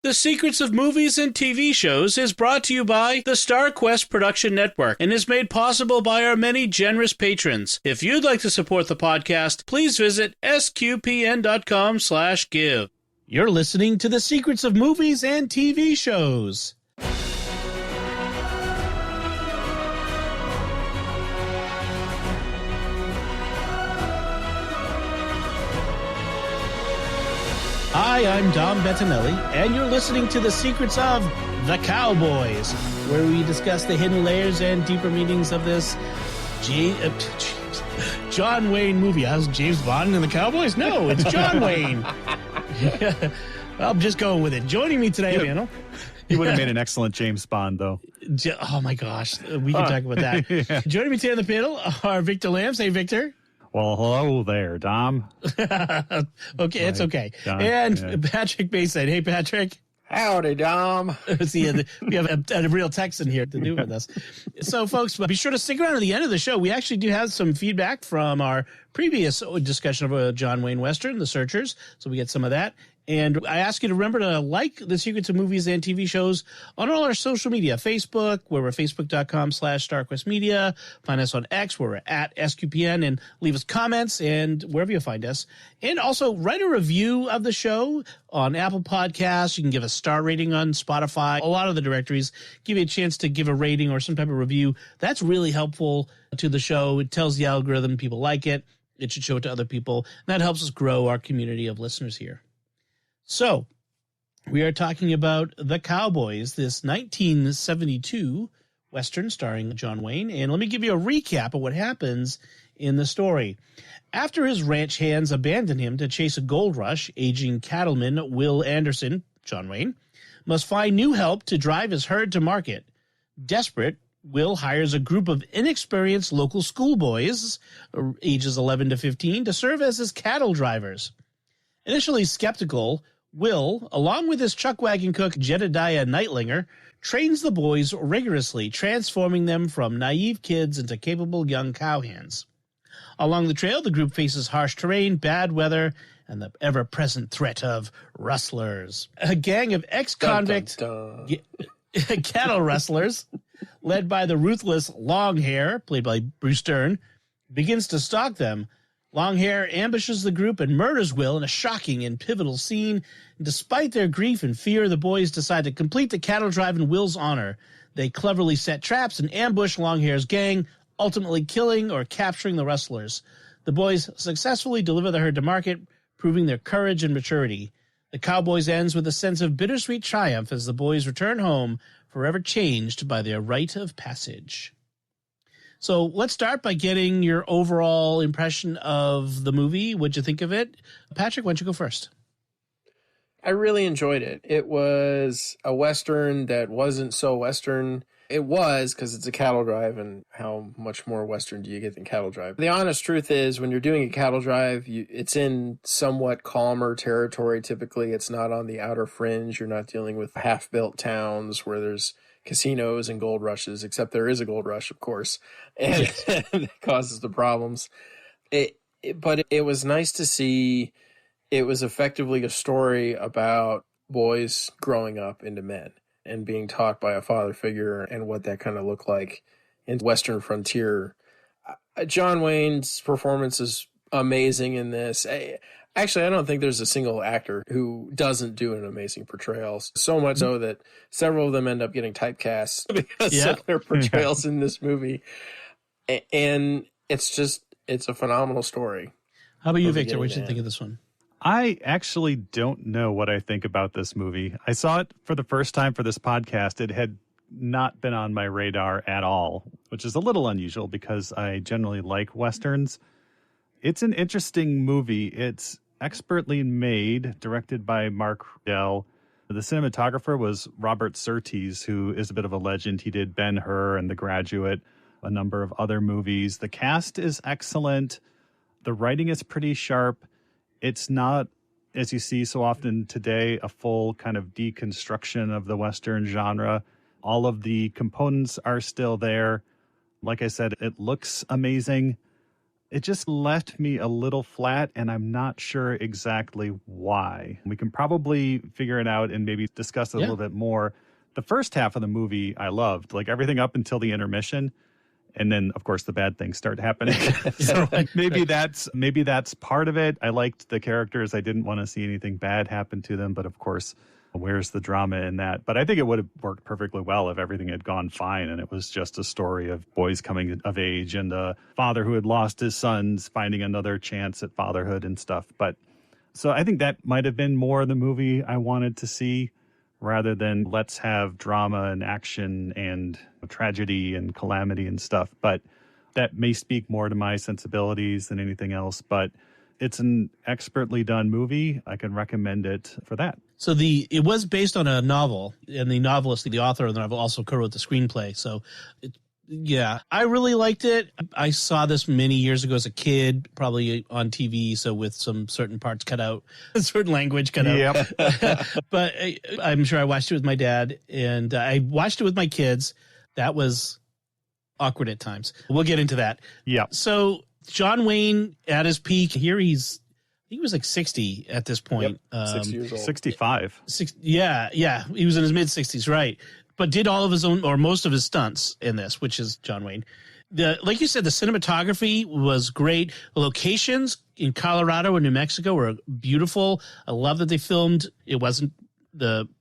The Secrets of Movies and TV Shows is brought to you by the StarQuest Production Network and is made possible by our many generous patrons. If you'd like to support the podcast, please visit sqpn.com/give. You're listening to The Secrets of Movies and TV Shows. Hi, I'm Dom Bettinelli, and you're listening to The Secrets of the Cowboys, where we discuss the hidden layers and deeper meanings of this John Wayne movie. How's James Bond and the Cowboys? No, it's John Wayne. I'm just going with it. Joining me today, He would have made an excellent James Bond, though. Oh, my gosh. We can talk about that. Yeah. Joining me today on the panel are Victor Lambs. Hey, Victor. Well, hello there, Dom. Okay, it's okay. Dom, and Patrick Mason. Hey, Patrick. Howdy, Dom. See, we have a real Texan here to do with us. So, folks, be sure to stick around to the end of the show. We actually do have some feedback from our previous discussion of a John Wayne Western, The Searchers, so we get some of that. And I ask you to remember to like The Secrets of Movies and TV Shows on all our social media. Facebook, where we're facebook.com/StarQuestMedia. Find us on X, where we're at SQPN, and leave us comments and wherever you find us. And also write a review of the show on Apple Podcasts. You can give a star rating on Spotify. A lot of the directories give you a chance to give a rating or some type of review. That's really helpful to the show. It tells the algorithm people like it. It should show it to other people. And that helps us grow our community of listeners here. So, we are talking about The Cowboys, this 1972 Western starring John Wayne. And let me give you a recap of what happens in the story. After his ranch hands abandon him to chase a gold rush, aging cattleman Will Anderson, John Wayne, must find new help to drive his herd to market. Desperate, Will hires a group of inexperienced local schoolboys, ages 11 to 15, to serve as his cattle drivers. Initially skeptical, Will, along with his chuck wagon cook Jedediah Nightlinger, trains the boys rigorously, transforming them from naive kids into capable young cowhands. Along the trail, the group faces harsh terrain, bad weather, and the ever-present threat of rustlers. A gang of ex-convict cattle rustlers, led by the ruthless Longhair, played by Bruce Dern, begins to stalk them. Longhair ambushes the group and murders Will in a shocking and pivotal scene. Despite their grief and fear, the boys decide to complete the cattle drive in Will's honor. They cleverly set traps and ambush Longhair's gang, ultimately killing or capturing the rustlers. The boys successfully deliver the herd to market, proving their courage and maturity. The Cowboys ends with a sense of bittersweet triumph as the boys return home, forever changed by their rite of passage. So let's start by getting your overall impression of the movie. What'd you think of it? Patrick, why don't you go first? I really enjoyed it. It was a Western that wasn't so Western. It was, because it's a cattle drive, and how much more Western do you get than cattle drive? The honest truth is, when you're doing a cattle drive, it's in somewhat calmer territory. Typically, it's not on the outer fringe. You're not dealing with half-built towns where there's casinos and gold rushes, except there is a gold rush, of course, and that causes the problems. But it was nice to see. It was effectively a story about boys growing up into men and being taught by a father figure and what that kind of looked like in Western frontier. John Wayne's performance is amazing in this. Actually, I don't think there's a single actor who doesn't do an amazing portrayal. So much so that several of them end up getting typecast because of their portrayals in this movie. And it's a phenomenal story. How about you, Victor? What did you think of this one? I actually don't know what I think about this movie. I saw it for the first time for this podcast. It had not been on my radar at all, which is a little unusual because I generally like Westerns. It's an interesting movie. It's expertly made, directed by Mark Dell. The cinematographer was Robert Surtees, who is a bit of a legend. He did Ben-Hur and The Graduate, a number of other movies. The cast is excellent. The writing is pretty sharp. It's not, as you see so often today, a full kind of deconstruction of the Western genre. All of the components are still there. Like I said, it looks amazing. it just left me a little flat, and I'm not sure exactly why. We can probably figure it out and maybe discuss it a little bit more. The first half of the movie I loved, like everything up until the intermission. And then, of course, the bad things start happening. So maybe that's part of it. I liked the characters. I didn't want to see anything bad happen to them. But of course, where's the drama in that? But I think it would have worked perfectly well if everything had gone fine and it was just a story of boys coming of age and a father who had lost his sons finding another chance at fatherhood and stuff. But so I think that might have been more the movie I wanted to see, rather than let's have drama and action and tragedy and calamity and stuff. But that may speak more to my sensibilities than anything else. But it's an expertly done movie. I can recommend it for that. So it was based on a novel, and the novelist, the author of the novel, also co-wrote the screenplay. So I really liked it. I saw this many years ago as a kid, probably on TV, so with some certain parts cut out, certain language cut out. But I'm sure I watched it with my dad, and I watched it with my kids. That was awkward at times. We'll get into that. Yeah. So John Wayne at his peak here, he was like 60 at this point. 60 years old. 65. Yeah. He was in his mid-60s, right. But did all of his own or most of his stunts in this, which is John Wayne. Like you said, the cinematography was great. The locations in Colorado and New Mexico were beautiful. I love that they filmed. It wasn't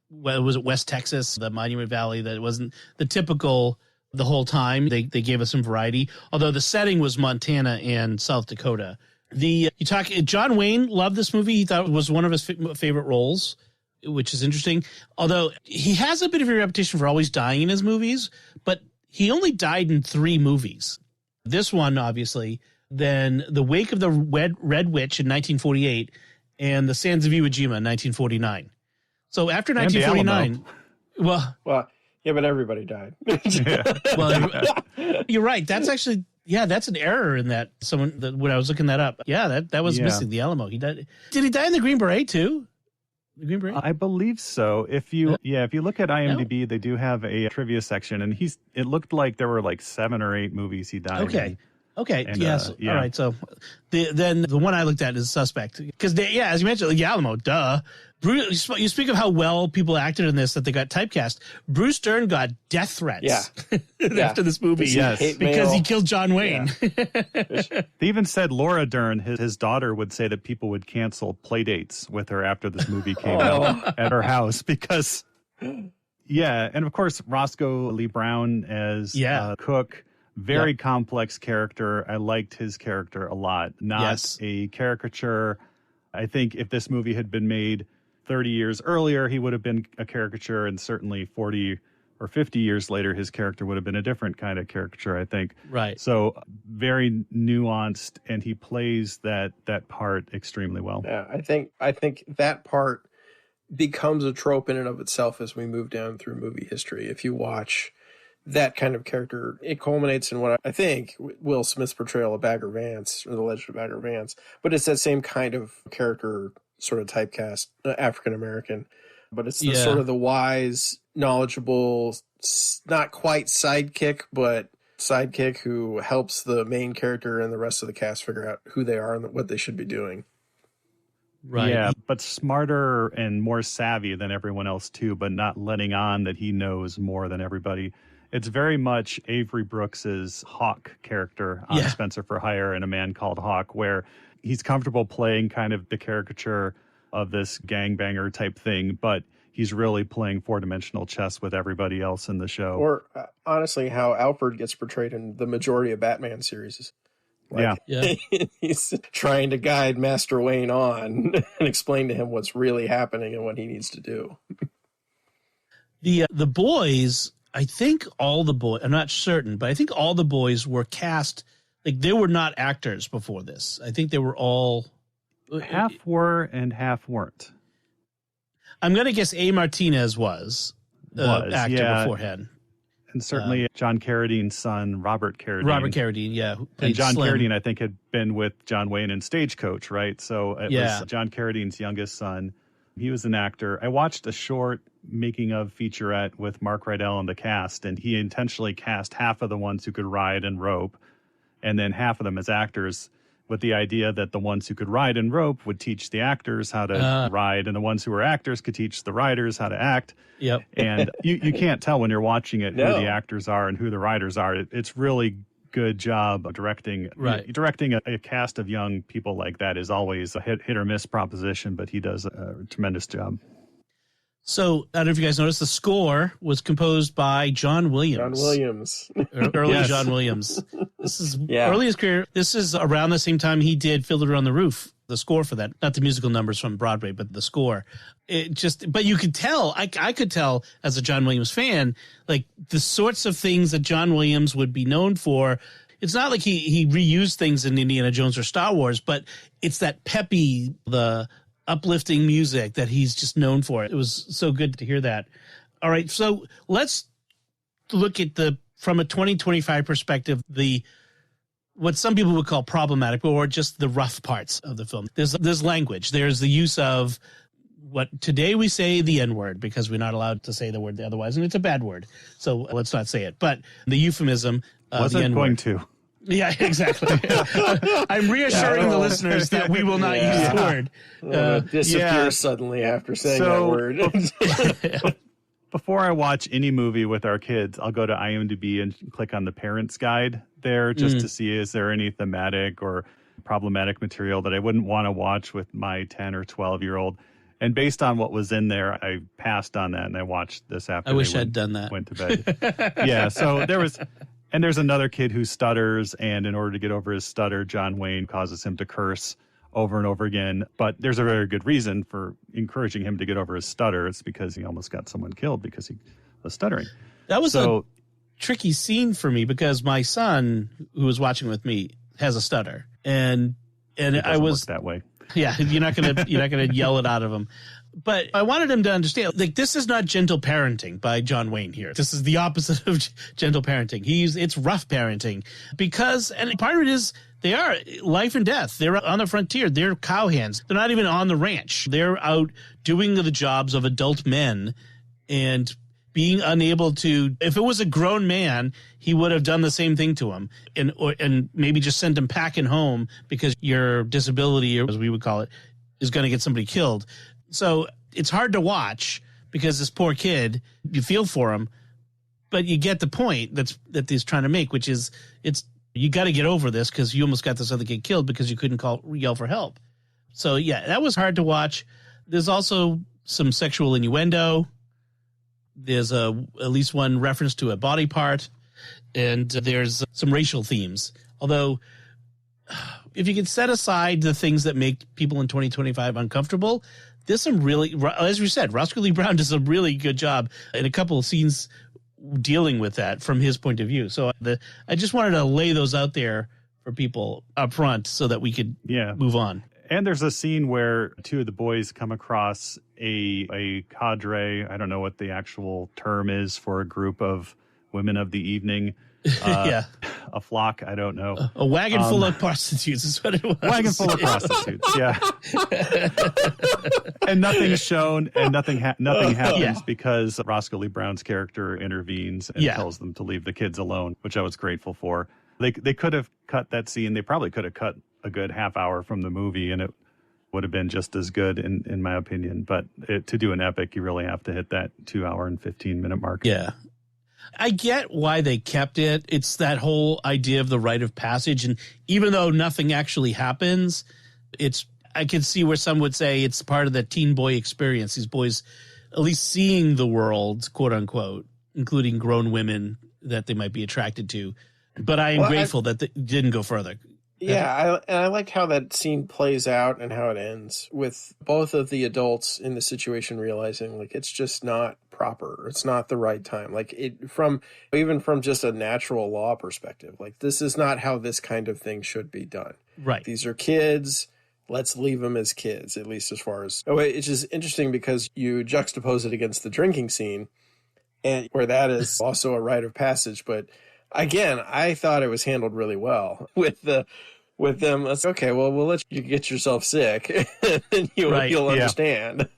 West Texas, the Monument Valley, that it wasn't the typical the whole time. They gave us some variety, although the setting was Montana and South Dakota. John Wayne loved this movie. He thought it was one of his favorite roles, which is interesting. Although he has a bit of a reputation for always dying in his movies, but he only died in 3 movies. This one, obviously, then The Wake of the Red Witch in 1948 and The Sands of Iwo Jima in 1949. So after 1949, yeah, but everybody died. Well, you're right. That's actually, that's an error in that. When I was looking that up, that was missing, the Alamo. He died. Did he die in the Green Beret too? The Green Beret? I believe so. If you look at IMDb, they do have a trivia section, and it looked like there were like 7 or 8 movies he died in. Okay. And, yes. All right. So then the one I looked at is Suspect, because as you mentioned, the Alamo. Duh. Bruce, you speak of how well people acted in this, that they got typecast. Bruce Dern got death threats after this movie, because he killed John Wayne. They even said Laura Dern, his daughter, would say that people would cancel play dates with her after this movie came out at her house because, and of course Roscoe Lee Brown as Cook. Very complex character. I liked his character a lot. Not a caricature. I think if this movie had been made 30 years earlier, he would have been a caricature, and certainly 40 or 50 years later, his character would have been a different kind of caricature, I think. Right. So very nuanced, and he plays that part extremely well. Yeah, I think that part becomes a trope in and of itself as we move down through movie history. If you watch that kind of character, it culminates in what I think Will Smith's portrayal of Bagger Vance, or The Legend of Bagger Vance, but it's that same kind of character, sort of typecast, African American, but it's sort of the wise, knowledgeable, not quite sidekick, but sidekick who helps the main character and the rest of the cast figure out who they are and what they should be doing. Right. Yeah, but smarter and more savvy than everyone else too, but not letting on that he knows more than everybody. It's very much Avery Brooks's Hawk character on Spencer for Hire and A Man Called Hawk, where he's comfortable playing kind of the caricature of this gangbanger type thing, but he's really playing 4-dimensional chess with everybody else in the show. Or honestly, how Alfred gets portrayed in the majority of Batman series. He's trying to guide Master Wayne on and explain to him what's really happening and what he needs to do. The boys, I think all the boys, I'm not certain, but I think all the boys were cast, like they were not actors before this. I think they were all... Half were and half weren't. I'm going to guess A. Martinez was actor beforehand. And certainly John Carradine's son, Robert Carradine. Robert Carradine, who played and John Slim. Carradine, I think, had been with John Wayne in Stagecoach, right? So it was John Carradine's youngest son. He was an actor. I watched a short making-of featurette with Mark Rydell and the cast, and he intentionally cast half of the ones who could ride and rope, and then half of them as actors. with the idea that the ones who could ride and rope would teach the actors how to ride, and the ones who were actors could teach the riders how to act. Yep. And you can't tell when you're watching it who No. the actors are and who the riders are. It's really good job of directing. Right. Directing a cast of young people like that is always a hit or miss proposition, but he does a tremendous job. So, I don't know if you guys noticed, the score was composed by John Williams. John Williams. Early Yes. John Williams. This is Yeah. early his career. This is around the same time he did Fiddler on the Roof, the score for that. Not the musical numbers from Broadway, but the score. But you could tell, I could tell as a John Williams fan, like the sorts of things that John Williams would be known for. It's not like he reused things in Indiana Jones or Star Wars, but it's that peppy, the uplifting music that he's just known for. It was so good to hear that. All right, so let's look at from a 2025 perspective, what some people would call problematic, or just the rough parts of the film. There's language. There's the use of what today we say the N-word because we're not allowed to say the word otherwise, and it's a bad word. So let's not say it. But the euphemism, Wasn't the N-word. going to. Yeah, exactly. I'm reassuring the listeners that we will not use the word. Disappears suddenly after saying that word. Before I watch any movie with our kids, I'll go to IMDb and click on the parents guide there just to see is there any thematic or problematic material that I wouldn't want to watch with my 10 or 12-year-old. And based on what was in there, I passed on that and I watched this after I wish I'd done that. Went to bed. Yeah, so there's another kid who stutters, and in order to get over his stutter, John Wayne causes him to curse over and over again. But there's a very good reason for encouraging him to get over his stutter. It's because he almost got someone killed because he was stuttering. That was a tricky scene for me because my son, who was watching with me, has a stutter, and I was work that way. Yeah, you're not gonna yell it out of him. But I wanted him to understand, like, this is not gentle parenting by John Wayne here. This is the opposite of gentle parenting. It's rough parenting because, and part of it is they are life and death. They're on the frontier. They're cowhands. They're not even on the ranch. They're out doing the jobs of adult men and being unable to. If it was a grown man, he would have done the same thing to him and maybe just sent him packing home because your disability, or as we would call it, is going to get somebody killed. So it's hard to watch because this poor kid, you feel for him, but you get the point that he's trying to make, which is you got to get over this because you almost got this other kid killed because you couldn't yell for help. So yeah, that was hard to watch. There's also some sexual innuendo. There's at least one reference to a body part, and there's some racial themes. Although, if you could set aside the things that make people in 2025 uncomfortable, there's some really, as we said, Roscoe Lee Brown does a really good job in a couple of scenes dealing with that from his point of view. So I just wanted to lay those out there for people up front so that we could move on. And there's a scene where two of the boys come across a cadre. I don't know what the actual term is for a group of women of the evening. A flock, I don't know. A wagon full of prostitutes is what it was. Wagon full of prostitutes, yeah. And nothing's shown, and nothing happens because Roscoe Lee Brown's character intervenes and tells them to leave the kids alone, which I was grateful for. They could have cut that scene. They probably could have cut a good half hour from the movie, and it would have been just as good, in my opinion. But to do an epic, you really have to hit that 2 hour and 15-minute mark. Yeah. I get why they kept it. It's that whole idea of the rite of passage. And even though nothing actually happens, I can see where some would say it's part of the teen boy experience. These boys at least seeing the world, quote unquote, including grown women that they might be attracted to. But I am grateful that they didn't go further. Yeah, I like how that scene plays out and how it ends with both of the adults in the situation realizing like it's just not proper. It's not the right time. Like even from just a natural law perspective, like this is not how this kind of thing should be done. Right. These are kids. Let's leave them as kids, at least as far as. It's just interesting because you juxtapose it against the drinking scene, and where that is also a rite of passage, but. Again, I thought it was handled really well with them. Okay, well, we'll let you get yourself sick, and you'll understand.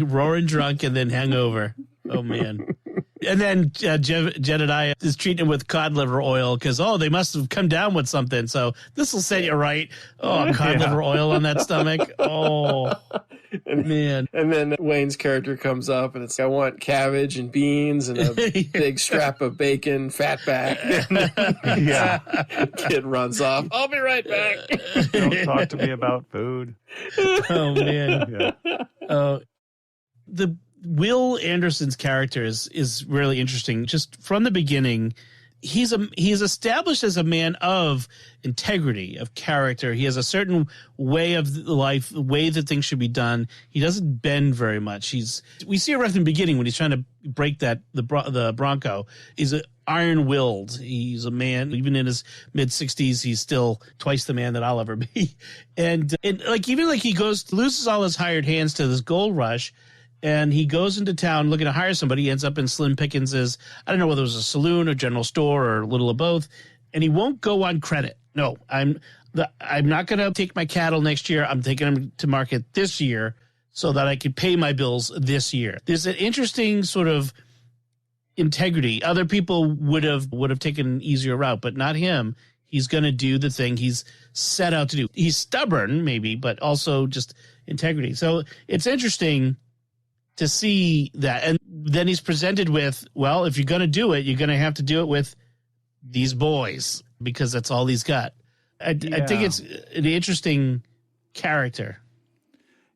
Roaring drunk and then hangover. Oh man, And then Jedediah is treating him with cod liver oil because, they must have come down with something. So this will set you right. Oh, cod liver oil on that stomach. Oh, man. And then Wayne's character comes up and it's, I want cabbage and beans and a big strap of bacon, fat back. Yeah. Kid runs off. I'll be right back. Don't talk to me about food. Oh, man. Yeah. The Will Anderson's character is really interesting. Just from the beginning, he's established as a man of integrity, of character. He has a certain way of life, the way that things should be done. He doesn't bend very much. We see it right from the beginning when he's trying to break the Bronco. He's iron-willed. He's a man, even in his mid-60s, he's still twice the man that I'll ever be. And even he loses all his hired hands to this gold rush. And he goes into town looking to hire somebody. He ends up in Slim Pickens's, I don't know whether it was a saloon or general store or a little of both. And he won't go on credit. No, I'm not going to take my cattle next year. I'm taking them to market this year so that I can pay my bills this year. There's an interesting sort of integrity. Other people would have taken an easier route, but not him. He's going to do the thing he's set out to do. He's stubborn, maybe, but also just integrity. So it's interesting to see that. And then he's presented with, well, if you're going to do it, you're going to have to do it with these boys because that's all he's got. I think it's an interesting character.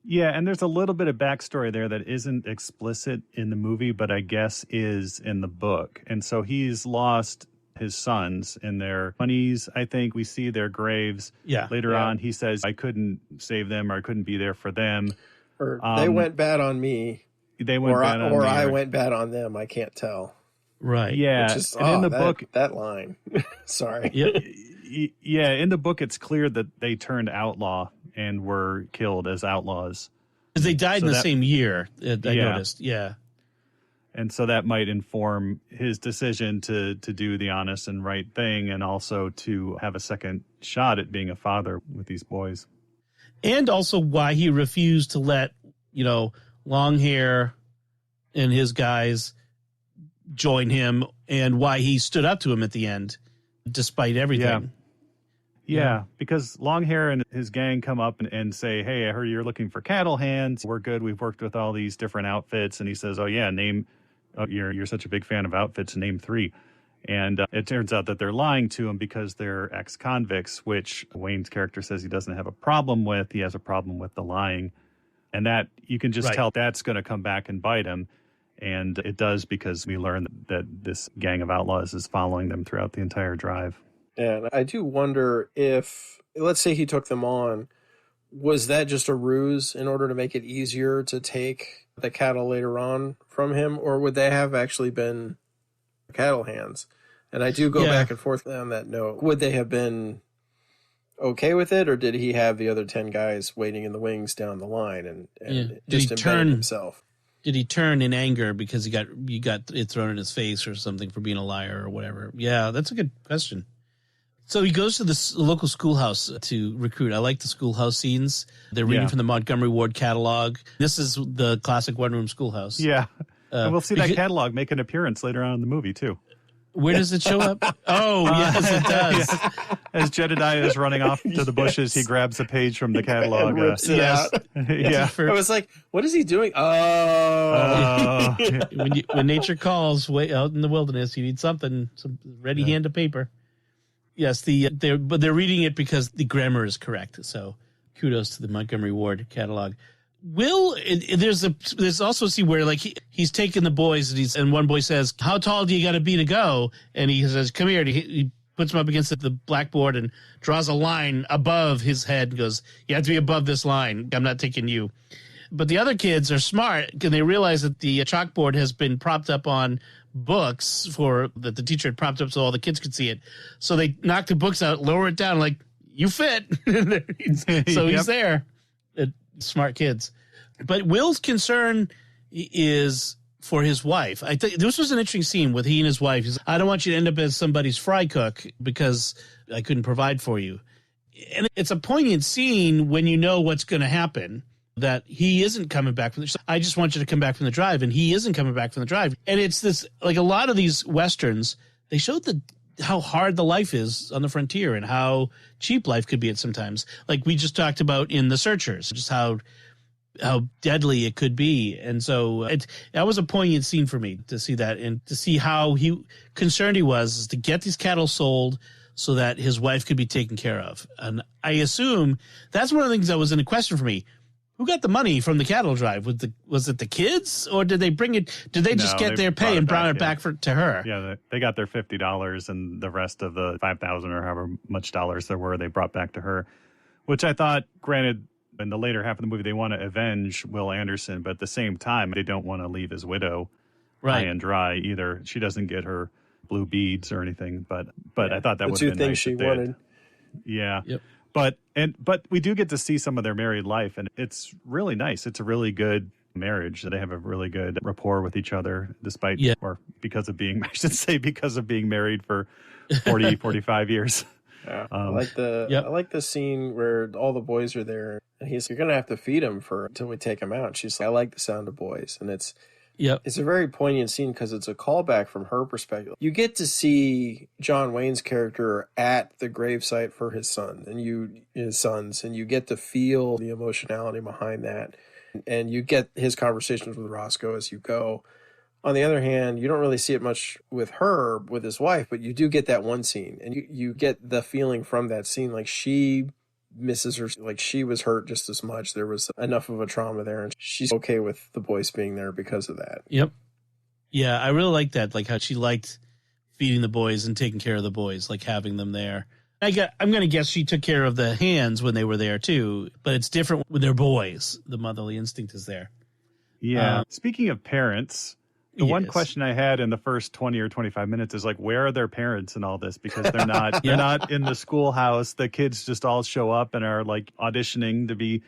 Yeah, and there's a little bit of backstory there that isn't explicit in the movie, but I guess is in the book. And so he's lost his sons in their 20s, I think. We see their graves. Yeah. Later on, he says, I couldn't save them or I couldn't be there for them. Or they went bad on me. They went bad on me. Or I went bad on them. I can't tell. Right. Yeah. Which is, and in the book, that line. Sorry. Yeah. In the book, it's clear that they turned outlaw and were killed as outlaws. Because they died in the same year, I noticed. Yeah. And so that might inform his decision to do the honest and right thing and also to have a second shot at being a father with these boys. And also why he refused to let, long hair and his guys join him and why he stood up to him at the end, despite everything. Yeah, because long hair and his gang come up and say, hey, I heard you're looking for cattle hands. We're good. We've worked with all these different outfits. And he says, you're such a big fan of outfits. Name 3. And it turns out that they're lying to him because they're ex-convicts, which Wayne's character says he doesn't have a problem with. He has a problem with the lying. And that you can just tell that's going to come back and bite him. And it does because we learn that this gang of outlaws is following them throughout the entire drive. And I do wonder if, let's say he took them on, was that just a ruse in order to make it easier to take the cattle later on from him? Or would they have actually been cattle hands? And I do go back and forth on that note. Would they have been okay with it, or did he have the other 10 guys waiting in the wings down the line and just embedded himself? Did he turn in anger because he got it thrown in his face or something for being a liar or whatever? Yeah, that's a good question. So he goes to the local schoolhouse to recruit. I like the schoolhouse scenes. They're reading from the Montgomery Ward catalog. This is the classic one-room schoolhouse. Yeah. And we'll see that catalog make an appearance later on in the movie, too. Where does it show up? Oh, yes, it does. Yeah. As Jedediah is running off to the bushes, he grabs a page from the catalog. And rips it out. Yeah. I was like, what is he doing? Oh. When nature calls way out in the wilderness, you need some ready hand of paper. Yes, they're reading it because the grammar is correct. So kudos to the Montgomery Ward catalog. There's also a scene where he's taking the boys and one boy says, how tall do you got to be to go? And he says, come here. And he puts him up against the blackboard and draws a line above his head and goes, you have to be above this line. I'm not taking you. But the other kids are smart and they realize that the chalkboard has been propped up on books that the teacher had propped up so all the kids could see it. So they knock the books out, lower it down, like, you fit. So he's there. Smart kids. But Will's concern is for his wife. I think this was an interesting scene with he and his wife. He's, I don't want you to end up as somebody's fry cook because I couldn't provide for you. And it's a poignant scene when you know what's going to happen. that he isn't coming back from I just want you to come back from the drive, and he isn't coming back from the drive. And it's this, like a lot of these Westerns, they showed how hard the life is on the frontier and how cheap life could be at sometimes. Like we just talked about in The Searchers, just how deadly it could be. And so that was a poignant scene for me to see that, and to see how concerned he was to get these cattle sold so that his wife could be taken care of. And I assume that's one of the things that was in a question for me. Who got the money from the cattle drive? Was it the kids, or did they bring it? Did they just get their pay and brought it back to her? Yeah, they got their $50, and the rest of the $5,000 or however much dollars there were, they brought back to her, which I thought, granted, in the later half of the movie, they want to avenge Will Anderson, but at the same time, they don't want to leave his widow high and dry either. She doesn't get her blue beads or anything, but I thought that would have been nice. The two things she wanted. Yeah. Yep. But we do get to see some of their married life, and it's really nice. It's a really good marriage. They have a really good rapport with each other, despite or because of being, I should say, because of being married for 40, 45 years. Yeah. I like the scene where all the boys are there, and you're gonna have to feed him until we take him out. She's like, I like the sound of boys, and it's a very poignant scene because it's a callback from her perspective. You get to see John Wayne's character at the gravesite for his son and his sons, and you get to feel the emotionality behind that, and you get his conversations with Roscoe as you go. On the other hand, you don't really see it much with his wife, but you do get that one scene, and you get the feeling from that scene like she misses her, like she was hurt just as much. There was enough of a trauma there, and she's okay with the boys being there because of that. Yep. Yeah, I really like that, like how she liked feeding the boys and taking care of the boys, like having them there. I'm going to guess she took care of the hands when they were there too, but it's different with their boys. The motherly instinct is there. Yeah. Speaking of parents, the one question I had in the first 20 or 25 minutes is like, where are their parents in all this? Because they're not they're not in the schoolhouse. The kids just all show up and are like auditioning to be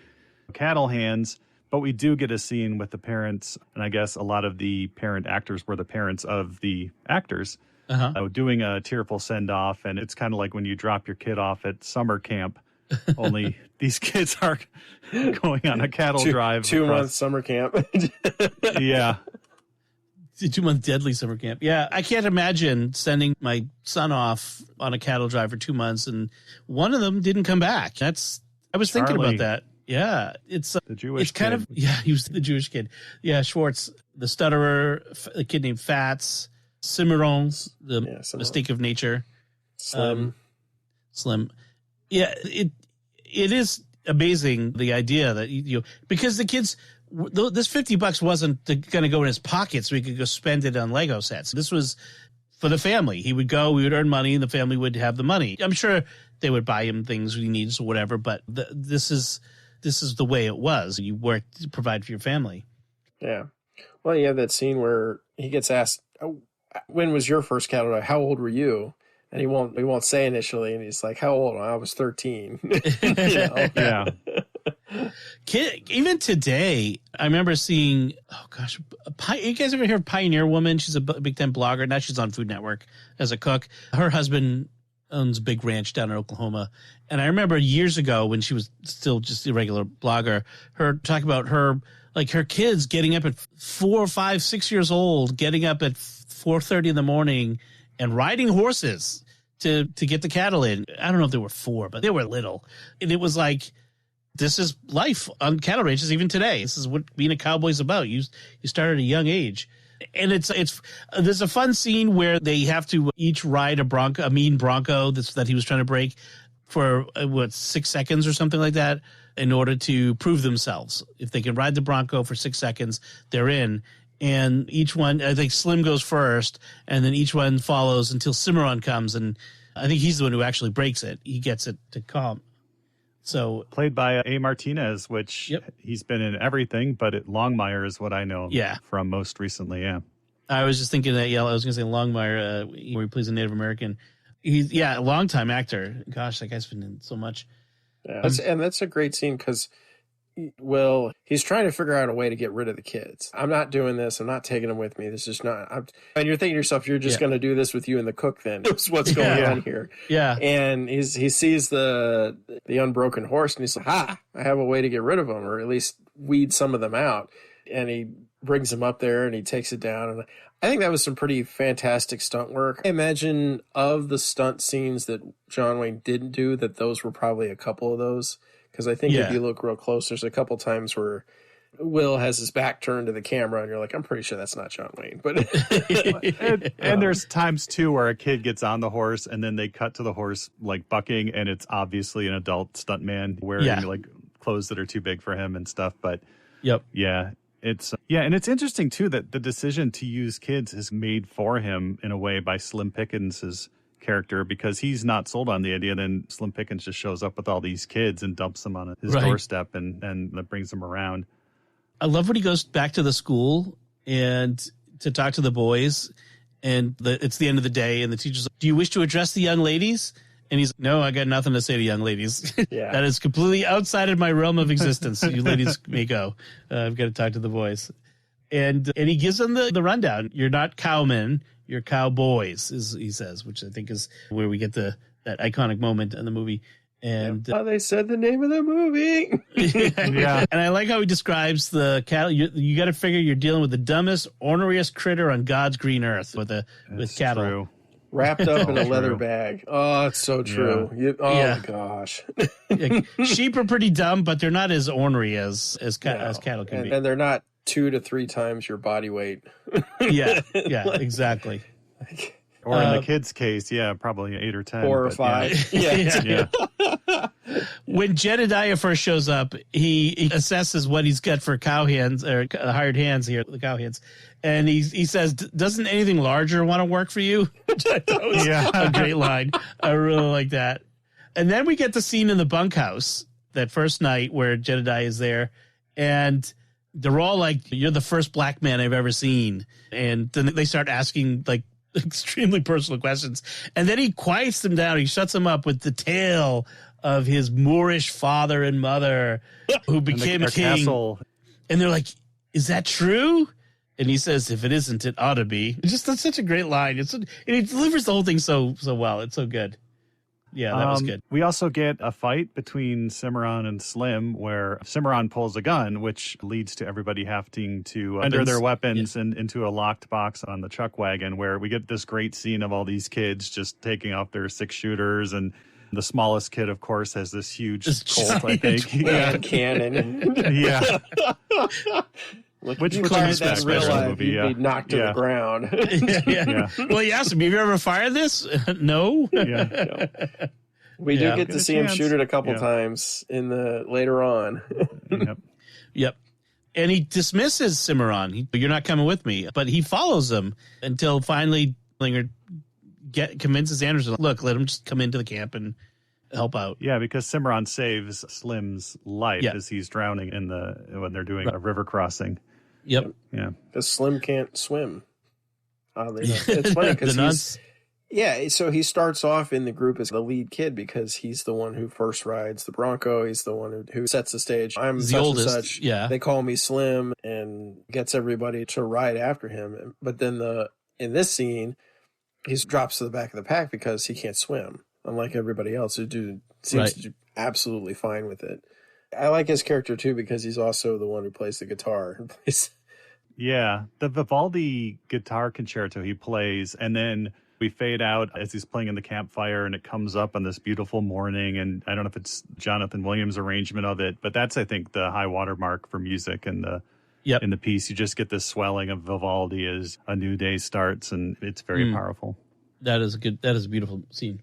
cattle hands. But we do get a scene with the parents, and I guess a lot of the parent actors were the parents of the actors doing a tearful send-off. And it's kind of like when you drop your kid off at summer camp, only these kids are going on a cattle drive. 2 month summer camp. Yeah. 2-month deadly summer camp. Yeah, I can't imagine sending my son off on a cattle drive for 2 months and one of them didn't come back. I was thinking about that. Yeah, it's the Jewish. It's kind kid. He was the Jewish kid. Yeah, Schwartz, the stutterer, a kid named Fats, Cimarron, the mistake of nature, Slim. Yeah, it is amazing, the idea that because the kids. This $50 wasn't going to go in his pocket so he could go spend it on Lego sets. This was for the family. He would go, we would earn money, and the family would have the money. I'm sure they would buy him things he needs or whatever, but this is the way it was. You work to provide for your family. Yeah. Well, you have that scene where he gets asked, when was your first cattle drive? How old were you? And he won't say initially, and he's like, how old? I was 13. Yeah. Even today, I remember seeing, you guys ever hear of Pioneer Woman? She's a big time blogger. Now she's on Food Network as a cook. Her husband owns a big ranch down in Oklahoma. And I remember years ago when she was still just a regular blogger, her talking about her kids getting up at 4, 5, 6 years old, getting up at 4:30 in the morning and riding horses to get the cattle in. I don't know if they were 4, but they were little. And it was like, this is life on cattle ranches even today. This is what being a cowboy is about. You start at a young age. And there's a fun scene where they have to each ride a mean bronco that he was trying to break for 6 seconds or something like that in order to prove themselves. If they can ride the bronco for 6 seconds, they're in. And each one, I think Slim goes first, and then each one follows until Cimarron comes, and I think he's the one who actually breaks it. He gets it to calm. So played by A. Martinez, which he's been in everything, but Longmire is what I know from most recently. Yeah, I was just thinking that. Yeah, I was going to say Longmire, where he plays a Native American. He's a longtime actor. Gosh, that guy's been in so much. Yeah, and that's a great scene because he's trying to figure out a way to get rid of the kids. I'm not doing this. I'm not taking them with me. This is not. And you're thinking to yourself, you're just going to do this with you and the cook. Then that's what's going on here. Yeah. And he sees the unbroken horse, and he's like, I have a way to get rid of them, or at least weed some of them out. And he brings them up there and he takes it down. And I think that was some pretty fantastic stunt work. I imagine of the stunt scenes that John Wayne didn't do, that those were probably a couple of those. Because I think if you look real close, there's a couple times where Will has his back turned to the camera and you're like, I'm pretty sure that's not John Wayne. But and there's times too where a kid gets on the horse and then they cut to the horse like bucking and it's obviously an adult stuntman wearing like clothes that are too big for him and stuff. But and it's interesting too that the decision to use kids is made for him in a way by Slim Pickens's character, because he's not sold on the idea. Then Slim Pickens just shows up with all these kids and dumps them on his doorstep and that brings them around. I love when he goes back to the school and to talk to the boys, and it's the end of the day, and the teacher's like, do you wish to address the young ladies? And he's like, no, I got nothing to say to young ladies. That is completely outside of my realm of existence. You ladies may go. I've got to talk to the boys. And he gives them the rundown. You're not cowmen, you're cowboys, he says, which I think is where we get that iconic moment in the movie. And they said the name of the movie. And I like how he describes the cattle. You got to figure you're dealing with the dumbest, orneriest critter on God's green earth with cattle. True. Wrapped up in a leather bag. Oh, it's so true. My gosh. Sheep are pretty dumb, but they're not as ornery as cattle can be. And they're not 2 to 3 times your body weight. yeah, exactly. Or in the kids' case, probably 8 or 10. 4 or 5. Yeah. When Jedediah first shows up, he assesses what he's got for cow hands or hired hands here, the cow hands. And he says, doesn't anything larger want to work for you? That was a great line. I really like that. And then we get the scene in the bunkhouse that first night where Jedediah is there. And they're all like, you're the first black man I've ever seen. And then they start asking like extremely personal questions. And then he quiets them down. He shuts them up with the tale of his Moorish father and mother who became king. Castle. And they're like, is that true? And he says, if it isn't, it ought to be. That's such a great line. And he delivers the whole thing so well. It's so good. Yeah, that was good. We also get a fight between Cimarron and Slim where Cimarron pulls a gun, which leads to everybody having to enter their weapons and into a locked box on the chuck wagon, where we get this great scene of all these kids just taking off their 6-shooters. And the smallest kid, of course, has this huge Colt, I think. Cannon. Yeah. Which was that real life, you'd be knocked to the ground. Well, he asked him, have you ever fired this? No. No. We do get to see him shoot it a couple times in the later on. Yep. And he dismisses Cimarron. You're not coming with me. But he follows him until finally Linger convinces Anderson, look, let him just come into the camp and help out. Yeah, because Cimarron saves Slim's life as he's drowning when they're doing a river crossing. Yep. Yeah. Because Slim can't swim. It's funny because so he starts off in the group as the lead kid because he's the one who first rides the Bronco. He's the one who sets the stage. I'm the such oldest, and such. Yeah. They call me Slim and gets everybody to ride after him. But then in this scene, he drops to the back of the pack because he can't swim, unlike everybody else who seems to do absolutely fine with it. I like his character too because he's also the one who plays the guitar. Yeah, the Vivaldi guitar concerto he plays, and then we fade out as he's playing in the campfire, and it comes up on this beautiful morning. And I don't know if it's Jonathan Williams' arrangement of it, but that's, I think, the high water mark for music in the piece. You just get this swelling of Vivaldi as a new day starts, and it's very powerful. That is a beautiful scene.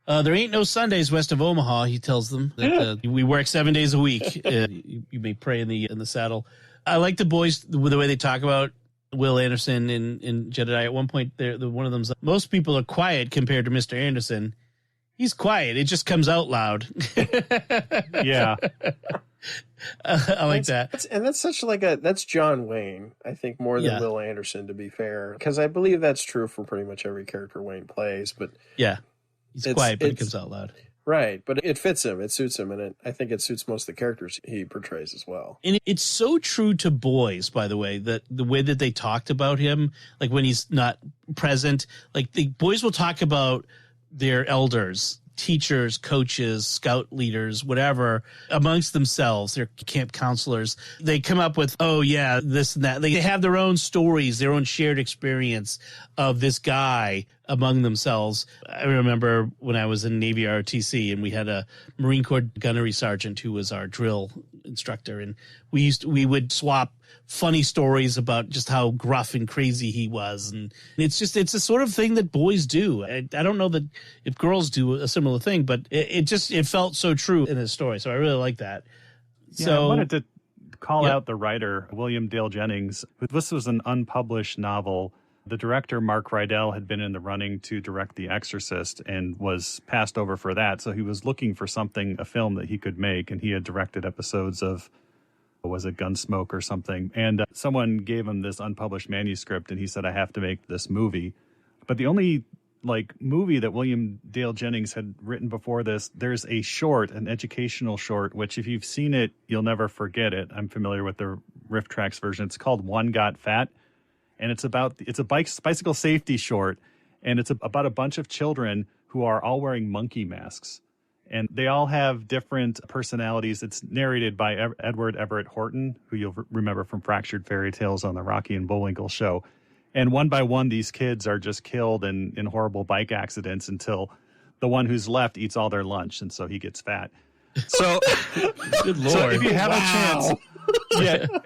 There ain't no Sundays west of Omaha, he tells them. That, we work 7 days a week. You may pray in the saddle. I like the boys, the way they talk about Will Anderson and Jedediah. At one point, one of them's like, most people are quiet compared to Mr. Anderson. He's quiet. It just comes out loud. Yeah. I like that. And that's such that's John Wayne, I think, more than Will Anderson, to be fair. Because I believe that's true for pretty much every character Wayne plays. But yeah. He's quiet, but it comes out loud. Right, but it fits him. It suits him, and I think it suits most of the characters he portrays as well. And it's so true to boys, by the way, that the way that they talked about him, like when he's not present, like the boys will talk about their elders teachers, coaches, scout leaders, whatever, amongst themselves, their camp counselors, they come up with, oh yeah, this and that. They have their own stories, their own shared experience of this guy among themselves. I remember when I was in Navy ROTC and we had a Marine Corps gunnery sergeant who was our drill instructor, and we would swap funny stories about just how gruff and crazy he was. And it's a sort of thing that boys do. I don't know that if girls do a similar thing, but it felt so true in his story. So I really like that. Yeah, So I wanted to call out the writer, William Dale Jennings. This was an unpublished novel. The director, Mark Rydell, had been in the running to direct The Exorcist and was passed over for that. So he was looking for a film that he could make, and he had directed episodes of, was it Gunsmoke or something? And someone gave him this unpublished manuscript, and he said, I have to make this movie. But the only movie that William Dale Jennings had written before this, there's a short, an educational short, which if you've seen it, you'll never forget it. I'm familiar with the Riff Tracks version. It's called One Got Fat. And it's a bicycle safety short. And it's about a bunch of children who are all wearing monkey masks. And they all have different personalities. It's narrated by Edward Everett Horton, who you'll remember from Fractured Fairy Tales on the Rocky and Bullwinkle show. And one by one, these kids are just killed in horrible bike accidents until the one who's left eats all their lunch, and so he gets fat. So, good Lord. So if you have a chance,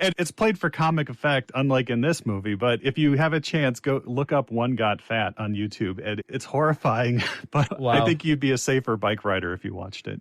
and it's played for comic effect, unlike in this movie. But if you have a chance, go look up One Got Fat on YouTube. And it's horrifying, but I think you'd be a safer bike rider if you watched it.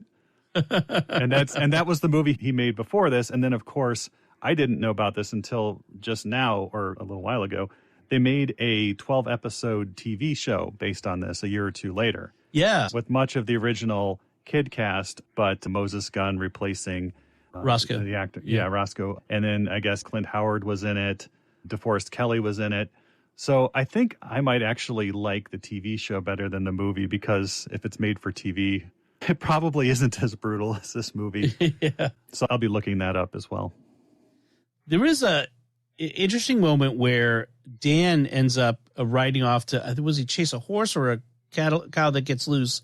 and that was the movie he made before this. And then, of course, I didn't know about this until just now or a little while ago. They made a 12-episode TV show based on this a year or two later. Yeah. With much of the original kid cast, but Moses Gunn replacing Roscoe. The actor. Yeah, Roscoe. And then I guess Clint Howard was in it. DeForest Kelley was in it. So I think I might actually like the TV show better than the movie, because if it's made for TV, it probably isn't as brutal as this movie. Yeah. So I'll be looking that up as well. There is a interesting moment where Dan ends up riding off to, was he chase a horse or a cow that gets loose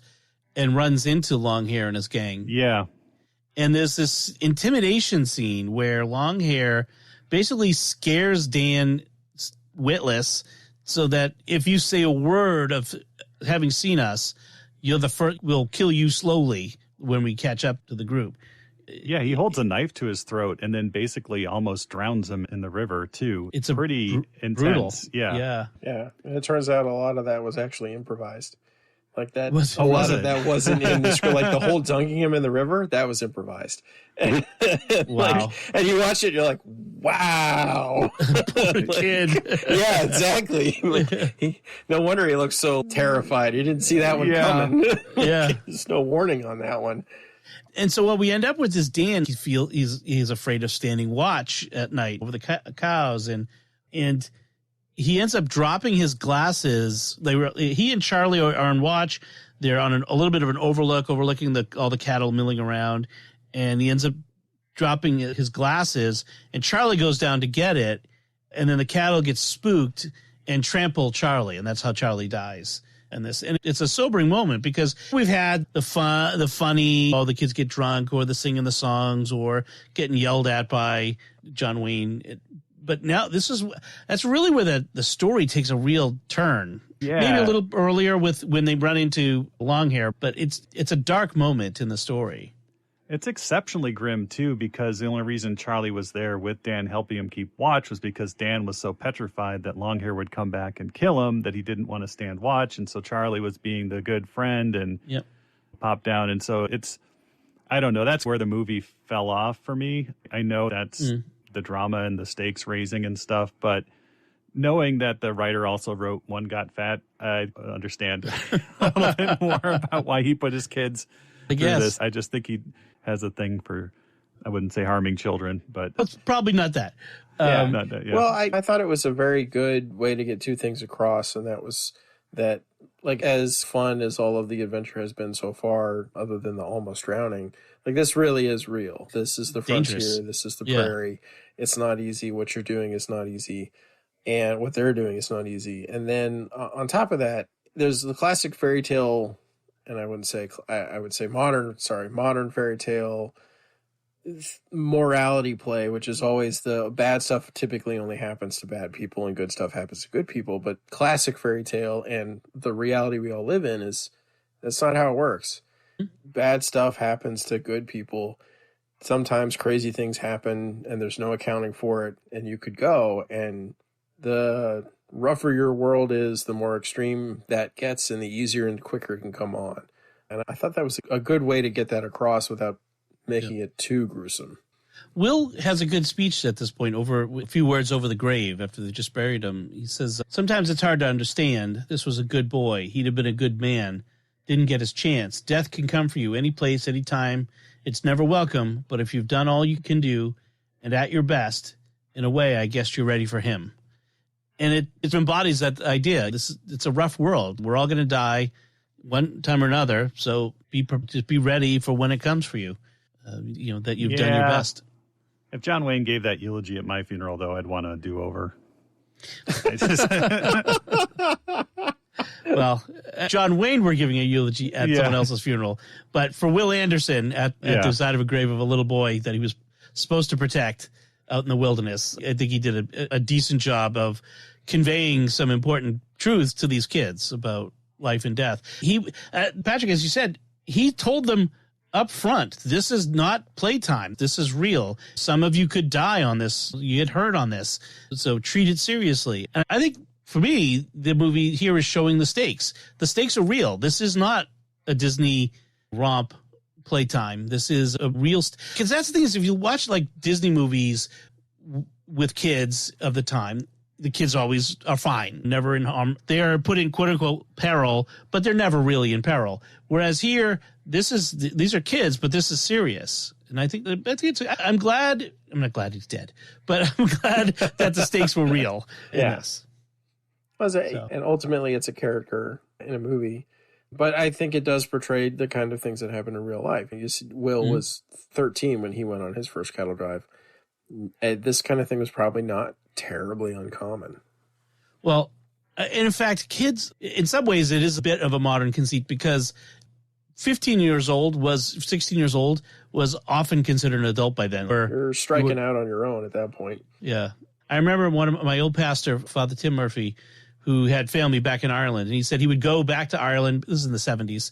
and runs into Longhair and his gang? Yeah. And there's this intimidation scene where Longhair basically scares Dan witless, so that if you say a word of having seen us, you're the first, we'll kill you slowly when we catch up to the group. Yeah, he holds a knife to his throat and then basically almost drowns him in the river, too. It's pretty intense. Brutal. Yeah. Yeah. And it turns out a lot of that was actually improvised. Like that, a lot of that wasn't in the script. Like the whole dunking him in the river, that was improvised. And, wow. And you watch it, you're like, wow. Poor kid. Yeah, exactly. No wonder he looks so terrified. He didn't see that one coming. Yeah. There's no warning on that one. And so what we end up with is Dan. He's afraid of standing watch at night over the cows, and he ends up dropping his glasses. He and Charlie are on watch. They're on a little bit of an overlooking all the cattle milling around, and he ends up dropping his glasses. And Charlie goes down to get it, and then the cattle get spooked and trample Charlie, and that's how Charlie dies. And it's a sobering moment, because we've had the funny, the kids get drunk, or the singing the songs, or getting yelled at by John Wayne. But now that's really where the story takes a real turn. Yeah. Maybe a little earlier when they run into Longhair, but it's a dark moment in the story. It's exceptionally grim, too, because the only reason Charlie was there with Dan helping him keep watch was because Dan was so petrified that Longhair would come back and kill him that he didn't want to stand watch. And so Charlie was being the good friend and popped down. And so I don't know, that's where the movie fell off for me. I know that's the drama and the stakes raising and stuff, but knowing that the writer also wrote One Got Fat, I understand a little bit more about why he put his kids through this. I just think he has a thing for, I wouldn't say harming children, but it's probably not that. Not that. Yeah. Well, I thought it was a very good way to get two things across, and that was that, like, as fun as all of the adventure has been so far, other than the almost drowning, like, this really is real. This is the frontier. This is the prairie. It's not easy. What you're doing is not easy, and what they're doing is not easy. And then on top of that, there's the classic fairy tale and I wouldn't say, I would say modern fairy tale morality play, which is always the bad stuff typically only happens to bad people and good stuff happens to good people. But classic fairy tale and the reality we all live in that's not how it works. Bad stuff happens to good people. Sometimes crazy things happen and there's no accounting for it, and you could go, and the rougher your world is, the more extreme that gets and the easier and quicker it can come on. And I thought that was a good way to get that across without making it too gruesome. Will has a good speech at this point, over a few words over the grave after they just buried him. He says, sometimes it's hard to understand. This was a good boy. He'd have been a good man. Didn't get his chance. Death can come for you any place, any time. It's never welcome, but if you've done all you can do and at your best, in a way, I guess you're ready for him. And it embodies that idea. It's a rough world. We're all going to die one time or another, so just be ready for when it comes for you. That you've done your best. If John Wayne gave that eulogy at my funeral, though, I'd want a do-over. Well, John Wayne were giving a eulogy at someone else's funeral. But for Will Anderson at the side of a grave of a little boy that he was supposed to protect out in the wilderness, I think he did a decent job of conveying some important truths to these kids about life and death. Patrick, as you said, he told them up front, this is not playtime. This is real. Some of you could die on this. You get hurt on this. So treat it seriously. And I think for me, the movie here is showing the stakes. The stakes are real. This is not a Disney romp playtime. This is a real, because that's the thing is, if you watch like Disney movies with kids of the time, the kids always are fine, never in harm. They are put in quote unquote peril, but they're never really in peril. Whereas here, these are kids, but this is serious. And I think I'm not glad he's dead, but I'm glad that the stakes were real. Yes. And ultimately it's a character in a movie, but I think it does portray the kind of things that happen in real life. Will was 13 when he went on his first cattle drive. This kind of thing was probably not terribly uncommon. Well, in fact, kids, in some ways, it is a bit of a modern conceit because 16 years old was often considered an adult by then. You're striking out on your own at that point. Yeah. I remember one of my old pastor, Father Tim Murphy, who had family back in Ireland, and he said he would go back to Ireland, this is in the 70s,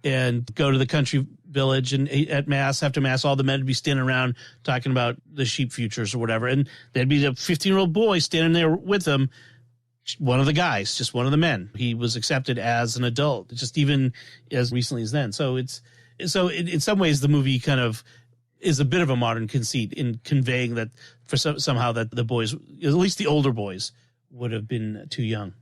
and go to the country village, and at Mass, after Mass, all the men would be standing around talking about the sheep futures or whatever, and there'd be a 15-year-old boy standing there with them, one of the guys, just one of the men. He was accepted as an adult, just even as recently as then. So in some ways, the movie kind of is a bit of a modern conceit in conveying that somehow that the boys, at least the older boys, would have been too young.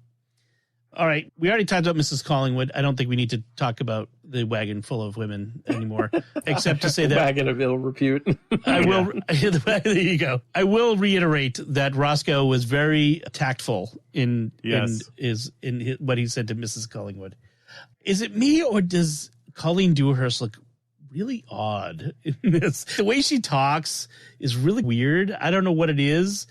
All right, we already talked about Mrs. Collingwood. I don't think we need to talk about the wagon full of women anymore, except to say that wagon of ill repute. I will. There you go. I will reiterate that Roscoe was very tactful in what he said to Mrs. Collingwood. Is it me, or does Colleen Dewhurst look really odd in this? The way she talks is really weird. I don't know what it is,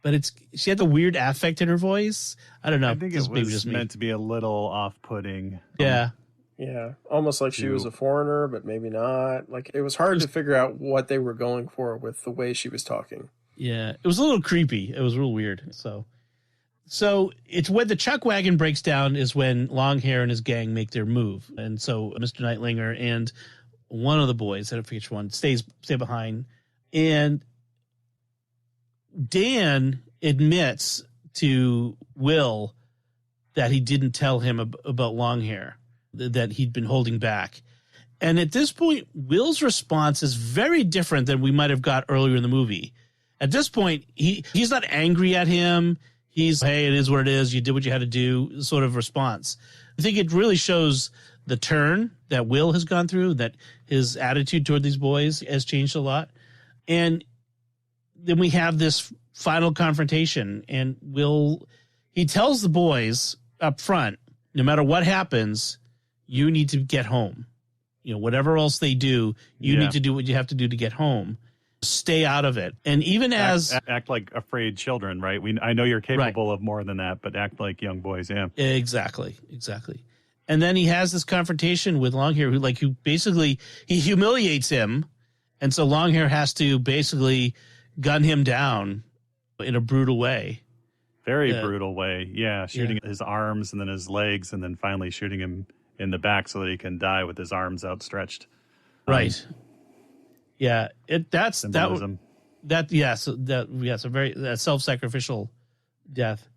but she had the weird affect in her voice. I don't know. I think it was just meant to be a little off-putting. Yeah. Yeah. Almost like she was a foreigner, but maybe not. Like it was hard to figure out what they were going for with the way she was talking. Yeah. It was a little creepy. It was real weird. So it's when the chuck wagon breaks down is when Longhair and his gang make their move. And so Mr. Nightlinger and one of the boys, I don't forget which one, stay behind. And Dan admits to Will that he didn't tell him about Longhair, that he'd been holding back. And at this point, Will's response is very different than we might have got earlier in the movie. At this point, he's not angry at him. He's, hey, it is what it is. You did what you had to do, sort of response. I think it really shows the turn that Will has gone through, that his attitude toward these boys has changed a lot. And then we have this final confrontation, and he tells the boys up front, no matter what happens, you need to get home. You know, whatever else they do, you need to do what you have to do to get home. Stay out of it. And even act like afraid children, right? I know you're capable of more than that, but act like young boys. Yeah, exactly. And then he has this confrontation with Longhair, who basically he humiliates him, and so Longhair has to basically gun him down in a brutal way. Very brutal way. Yeah, shooting his arms and then his legs, and then finally shooting him in the back so that he can die with his arms outstretched. Right. Yeah. That's symbolism. A very self-sacrificial death.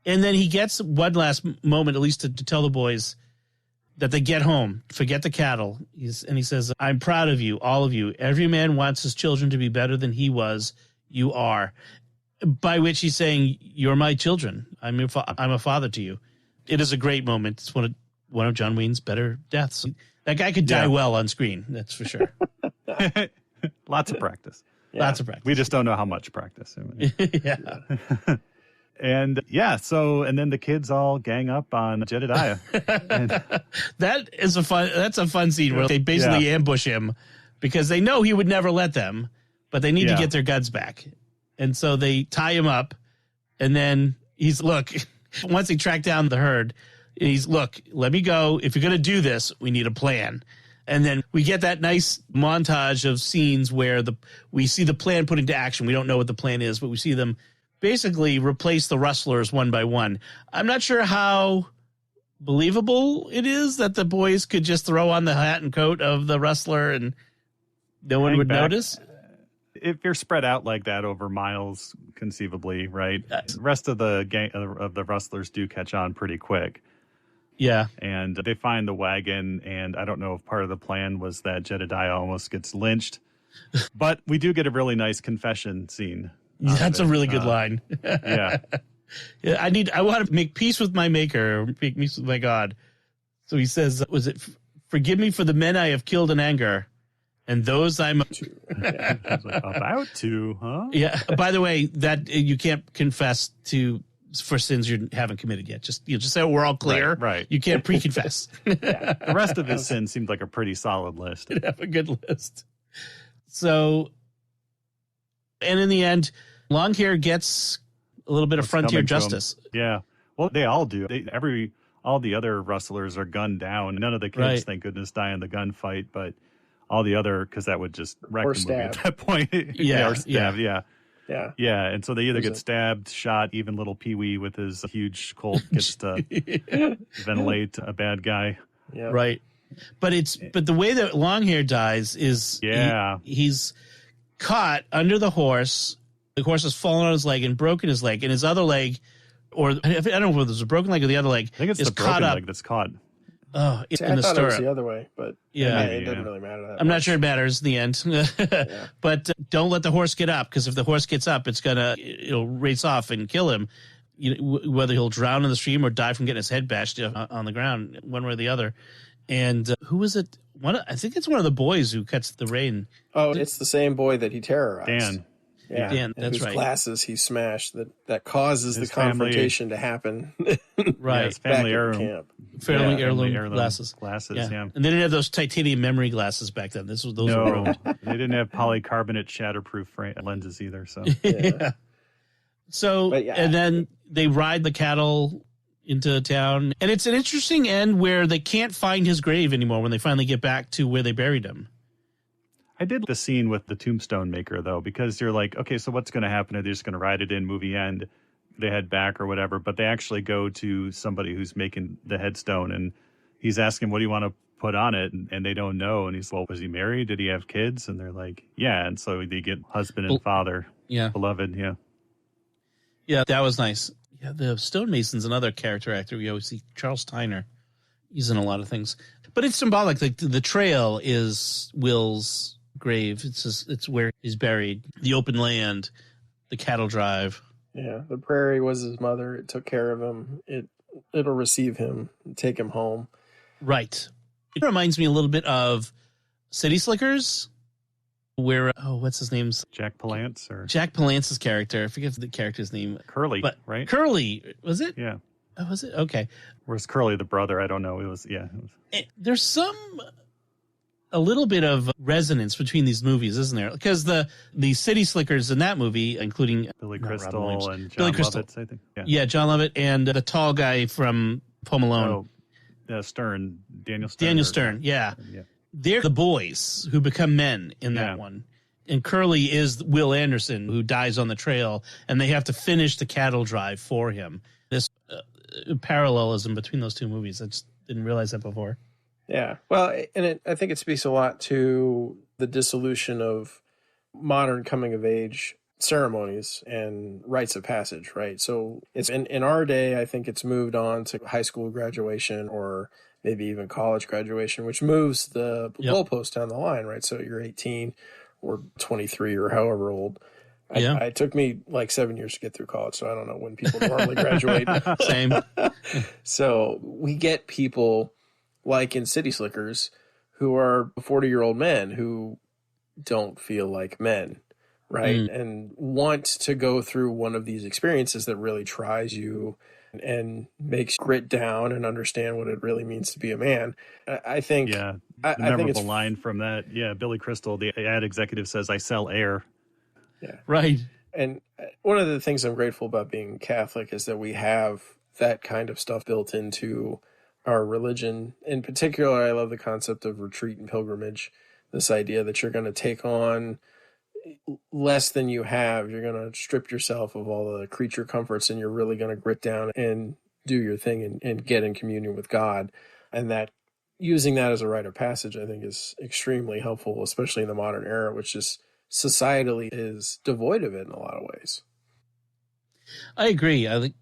And then he gets one last moment, at least to tell the boys that they get home, forget the cattle. He says, I'm proud of you, all of you. Every man wants his children to be better than he was. You are. By which he's saying, you're my children. I'm a father to you. It is a great moment. It's one of John Wayne's better deaths. That guy could die well on screen. That's for sure. Lots of practice. Yeah. Lots of practice. We just don't know how much practice. Yeah. And and then the kids all gang up on Jedediah. That's a fun scene where they basically ambush him because they know he would never let them, but they need to get their guns back. And so they tie him up, and then once they track down the herd, let me go. If you're going to do this, we need a plan. And then we get that nice montage of scenes where we see the plan put into action. We don't know what the plan is, but we see them basically replace the rustlers one by one. I'm not sure how believable it is that the boys could just throw on the hat and coat of the rustler and no one would notice. If you're spread out like that over miles, conceivably, right? The rest of the gang of the rustlers do catch on pretty quick. Yeah. And they find the wagon, and I don't know if part of the plan was that Jedediah almost gets lynched. But we do get a really nice confession scene. That's a really good line. Yeah. I want to make peace with my maker, or make peace with my God. So he says, forgive me for the men I have killed in anger, and those I'm about to, huh? Yeah. By the way, that you can't confess for sins you haven't committed yet. Just say we're all clear. Right. You can't pre-confess. The rest of his sins seemed like a pretty solid list. You'd have a good list. So, and in the end, Longhair gets a little bit of frontier justice. Yeah. Well, they all do. All the other rustlers are gunned down. None of the kids, thank goodness, die in the gunfight, but all the other, because that would just wreck the movie at that point. Or stabbed, yeah. And so they either get stabbed, shot, even little Pee-wee with his huge Colt gets to ventilate a bad guy. Yeah. Right. But the way that Longhair dies is he's caught under the horse. The horse has fallen on his leg and broken his leg, and his other leg, or I don't know if it was a broken leg or the other leg, I think it's the broken leg that's caught. Oh, in the stirrup. It was the other way, but it doesn't really matter. I'm not sure it matters in the end. But don't let the horse get up, because if the horse gets up, it'll race off and kill him. Whether he'll drown in the stream or die from getting his head bashed on the ground, one way or the other. And who was it? I think it's one of the boys who cuts the rein. Oh, it's the same boy that he terrorized. Dan. Yeah, Dan, that's right. Glasses he smashed that causes the confrontation to happen. Right, his family heirloom. Family heirloom glasses. Glasses, yeah. And they didn't have those titanium memory glasses back then. Those were ruined. They didn't have polycarbonate shatterproof lenses either. So, and then they ride the cattle into town, and it's an interesting end where they can't find his grave anymore when they finally get back to where they buried him. I did the scene with the tombstone maker, though, because you're like, okay, so what's going to happen? Are they just going to write it in, movie end, they head back or whatever? But they actually go to somebody who's making the headstone, and he's asking, what do you want to put on it? And they don't know. And he's, well, was he married? Did he have kids? And they're like, yeah. And so they get husband and father, beloved, Yeah, that was nice. Yeah, the stonemason's another character actor. We always see Charles Tyner. He's in a lot of things. But it's symbolic. Like the trail is Will's grave. It's where he's buried. The open land, the cattle drive. Yeah, the prairie was his mother. It took care of him. It'll receive him, take him home. Right. It reminds me a little bit of City Slickers, where what's his name? Jack Palance Jack Palance's character. I forget the character's name. Curly, right? Curly, was it? Yeah. Oh, was it? Okay. Whereas Curly, the brother, I don't know. It was. There's a little bit of resonance between these movies, isn't there? Because the City Slickers in that movie, including Billy Crystal and John Billy Crystal, Lovitz, I think. Yeah, John Lovitz and the tall guy from Home Alone. Stern, Daniel Stern. Daniel Stern, yeah. They're the boys who become men in that one. And Curly is Will Anderson, who dies on the trail, and they have to finish the cattle drive for him. This parallelism between those two movies, I just didn't realize that before. Yeah. Well, and I think it speaks a lot to the dissolution of modern coming-of-age ceremonies and rites of passage, right? So it's in our day, I think it's moved on to high school graduation or maybe even college graduation, which moves the goalpost down the line, right? So you're 18 or 23 or however old. It took me like 7 years to get through college, so I don't know when people normally graduate. Same. So we get people like in City Slickers who are 40-year-old men who don't feel like men, right? And want to go through one of these experiences that really tries you and makes grit down and understand what it really means to be a man. I think the I memorable think it's line from that. Yeah, Billy Crystal, the ad executive, says, "I sell air." Yeah, right. And one of the things I'm grateful about being Catholic is that we have that kind of stuff built into our religion. In particular, I love the concept of retreat and pilgrimage. This idea that you're going to take on less than you have. You're going to strip yourself of all the creature comforts, and you're really going to grit down and do your thing and get in communion with God. And that using that as a rite of passage, I think, is extremely helpful, especially in the modern era, which is societally is devoid of it in a lot of ways. I agree. I think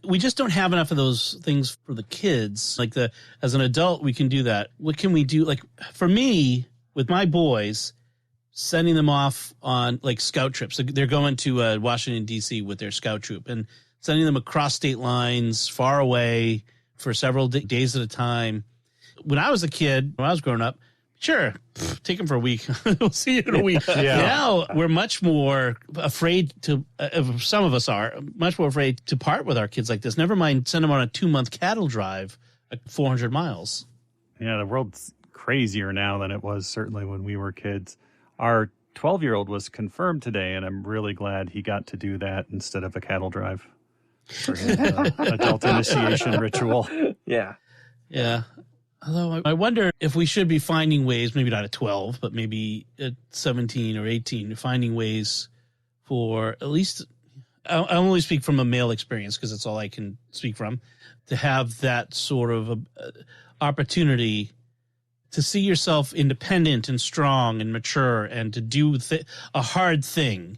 we just don't have enough of those things for the kids. Like as an adult, we can do that. What can we do? Like for me, with my boys, sending them off on like scout trips. They're going to Washington, D.C. with their scout troop and sending them across state lines far away for several days at a time. When I was a kid, when I was growing up, sure, take them for a week. We'll see you in a week. Now we're much more afraid to, some of us are, much more afraid to part with our kids like this. Never mind send them on a 2-month cattle drive, 400 miles. Yeah, the world's crazier now than it was certainly when we were kids. Our 12-year-old was confirmed today, and I'm really glad he got to do that instead of a cattle drive for his adult initiation ritual. Yeah. Yeah. Although I wonder if we should be finding ways, maybe not at 12, but maybe at 17 or 18, finding ways for at least, I only speak from a male experience because that's all I can speak from, to have that sort of opportunity to see yourself independent and strong and mature and to do a hard thing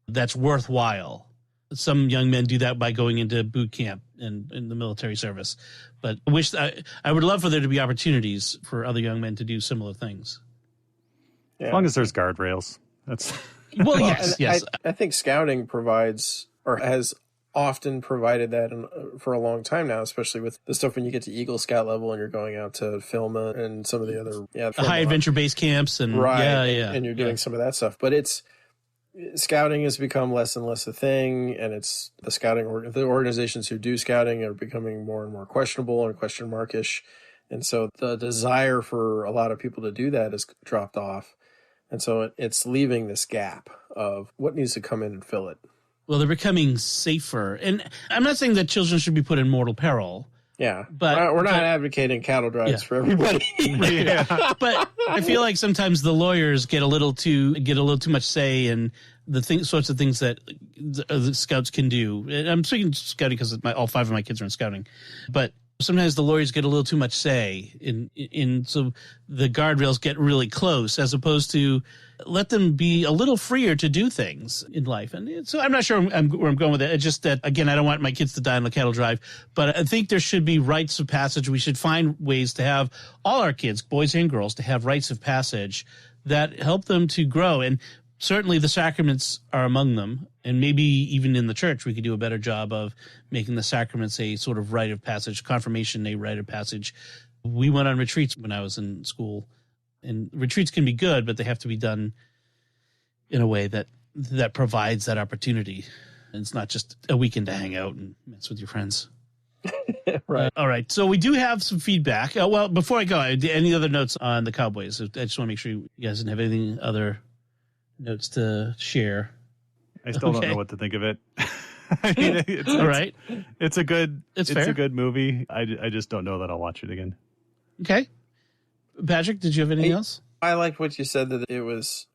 that's worthwhile. Some young men do that by going into boot camp and in the military service. But I would love for there to be opportunities for other young men to do similar things. Yeah. As long as there's guardrails. That's well, yes. I think scouting provides or has often provided that for a long time now, especially with the stuff when you get to Eagle Scout level and you're going out to Filma and some of the other the high adventure base camps and and you're doing some of that stuff. But scouting has become less and less a thing, and it's the organizations who do scouting are becoming more and more questionable and question markish, and so the desire for a lot of people to do that has dropped off, and so it's leaving this gap of what needs to come in and fill it. Well, they're becoming safer, and I'm not saying that children should be put in mortal peril. Yeah, but we're not advocating cattle drives for everybody. But I feel like sometimes the lawyers get a little too much say in the sorts of things that the scouts can do. And I'm speaking scouting because all 5 of my kids are in scouting, but sometimes the lawyers get a little too much say in so the guardrails get really close as opposed to let them be a little freer to do things in life. And so I'm not sure where I'm going with it. It's just that, again, I don't want my kids to die on the cattle drive, but I think there should be rites of passage. We should find ways to have all our kids, boys and girls, to have rites of passage that help them to grow. And certainly the sacraments are among them. And maybe even in the church, we could do a better job of making the sacraments a sort of rite of passage, confirmation, a rite of passage. We went on retreats when I was in school, and retreats can be good, but they have to be done in a way that provides that opportunity. And it's not just a weekend to hang out and mess with your friends. Right. All right. So we do have some feedback. Well, before I go, any other notes on the Cowboys? I just want to make sure you guys didn't have anything other notes to share. I still don't know what to think of it. I mean, All right. It's a good fair. a good movie. I just don't know that I'll watch it again. Okay. Patrick, did you have anything else? I liked what you said, that it was,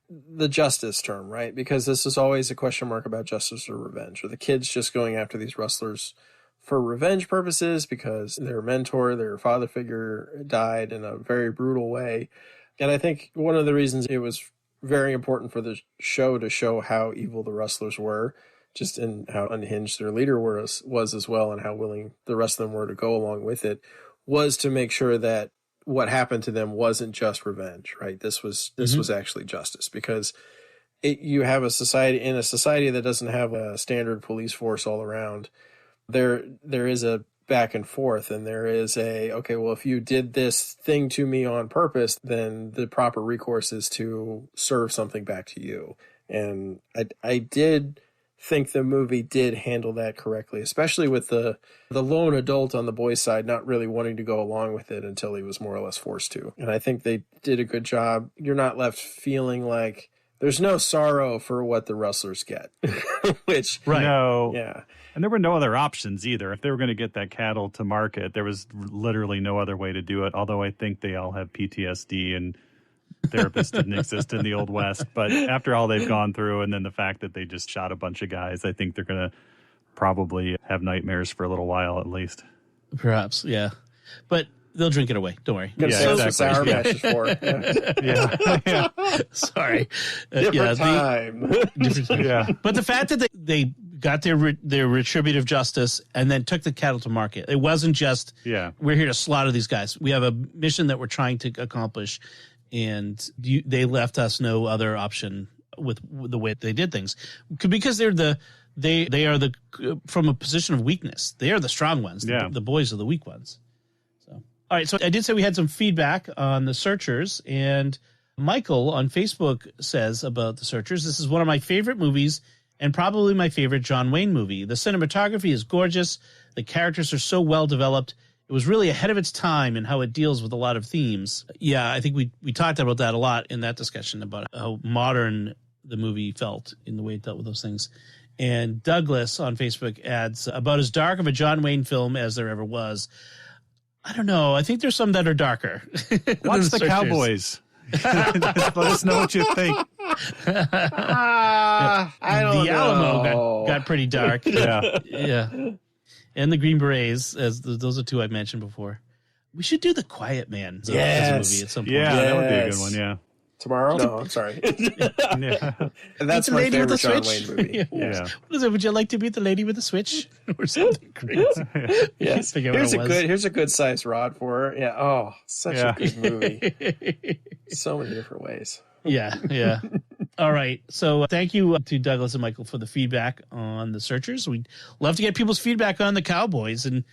the justice term, right? Because this is always a question mark about justice or revenge. Are the kids just going after these wrestlers for revenge purposes because their mentor, their father figure, died in a very brutal way? And I think one of the reasons it was very important for the show to show how evil the wrestlers were, just in how unhinged their leader was as well, and how willing the rest of them were to go along with it, was to make sure that what happened to them wasn't just revenge, right? This was actually justice, because you have a society that doesn't have a standard police force all around. There is a back and forth, and there is okay, well, if you did this thing to me on purpose, then the proper recourse is to serve something back to you. And I did think the movie did handle that correctly, especially with the lone adult on the boys' side not really wanting to go along with it until he was more or less forced to. And I think they did a good job. You're not left feeling like there's no sorrow for what the wrestlers get, which right. No. Yeah. And there were no other options either. If they were going to get that cattle to market, there was literally no other way to do it. Although I think they all have PTSD and therapists didn't exist in the Old West. But after all they've gone through, and then the fact that they just shot a bunch of guys, I think they're going to probably have nightmares for a little while at least. Perhaps, yeah. But they'll drink it away. Don't worry. Yeah, exactly. Sour Mash is for. Yeah. Sorry. Different time. Yeah. But the fact that they got their retributive justice and then took the cattle to market. It wasn't just, we're here to slaughter these guys. We have a mission that we're trying to accomplish, and they left us no other option with the way they did things, because they are from a position of weakness. They are the strong ones. The boys are the weak ones. So, all right. So I did say we had some feedback on The Searchers, and Michael on Facebook says about The Searchers, this is one of my favorite movies and probably my favorite John Wayne movie. The cinematography is gorgeous. The characters are so well developed. It was really ahead of its time in how it deals with a lot of themes. Yeah, I think we talked about that a lot in that discussion, about how modern the movie felt in the way it dealt with those things. And Douglas on Facebook adds, about as dark of a John Wayne film as there ever was. I don't know. I think there's some that are darker. Watch The Cowboys. Let us know what you think. I don't know. The Alamo got pretty dark. Yeah. And the Green Berets, those are two I mentioned before. We should do The Quiet Man as a movie at some point. Yeah, that would be a good one, yeah. Tomorrow? No, I'm sorry. That's my favorite John Wayne movie. Yeah. What is it? Would you like to beat the lady with the switch or something crazy? Yes. Here's a good sized rod for her. Yeah. Oh, such a good movie. So many different ways. Yeah. All right. So thank you to Douglas and Michael for the feedback on The Searchers. We'd love to get people's feedback on The Cowboys and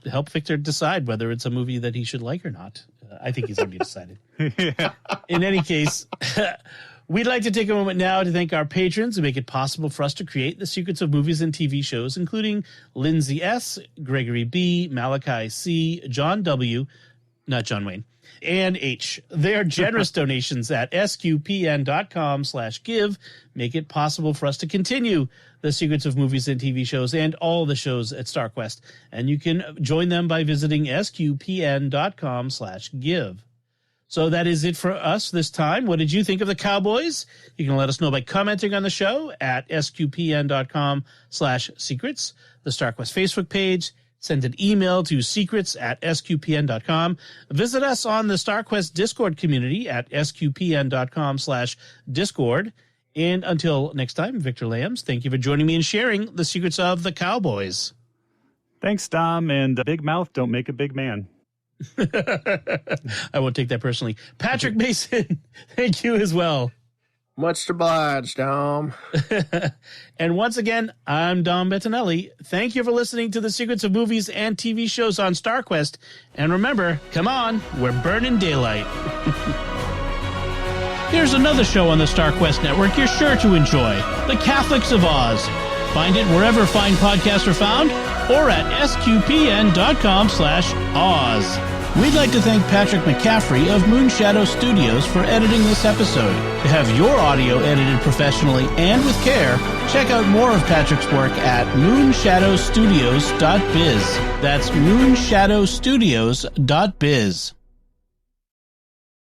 help Victor decide whether it's a movie that he should like or not. I think he's already decided. In any case, we'd like to take a moment now to thank our patrons who make it possible for us to create the secrets of movies and TV shows, including Lindsay S., Gregory B., Malachi C., John W., not John Wayne, and H. Their generous donations at sqpn.com/give make it possible for us to continue the secrets of movies and TV shows and all the shows at StarQuest. And you can join them by visiting sqpn.com/give. So that is it for us this time. What did you think of The Cowboys? You can let us know by commenting on the show at sqpn.com/secrets, the StarQuest Facebook page. Send an email to secrets@sqpn.com. Visit us on the StarQuest Discord community at sqpn.com/discord. And until next time, Victor Lambs, thank you for joining me and sharing the secrets of The Cowboys. Thanks, Dom. And a big mouth don't make a big man. I won't take that personally. Patrick Mason, thank you as well. Much obliged, Dom. And once again, I'm Dom Bettinelli. Thank you for listening to the secrets of movies and TV shows on StarQuest. And remember, come on, we're burning daylight. There's another show on the StarQuest network you're sure to enjoy, The Catholics of Oz. Find it wherever fine podcasts are found, or at sqpn.com/Oz. We'd like to thank Patrick McCaffrey of Moonshadow Studios for editing this episode. To have your audio edited professionally and with care, check out more of Patrick's work at moonshadowstudios.biz. That's moonshadowstudios.biz.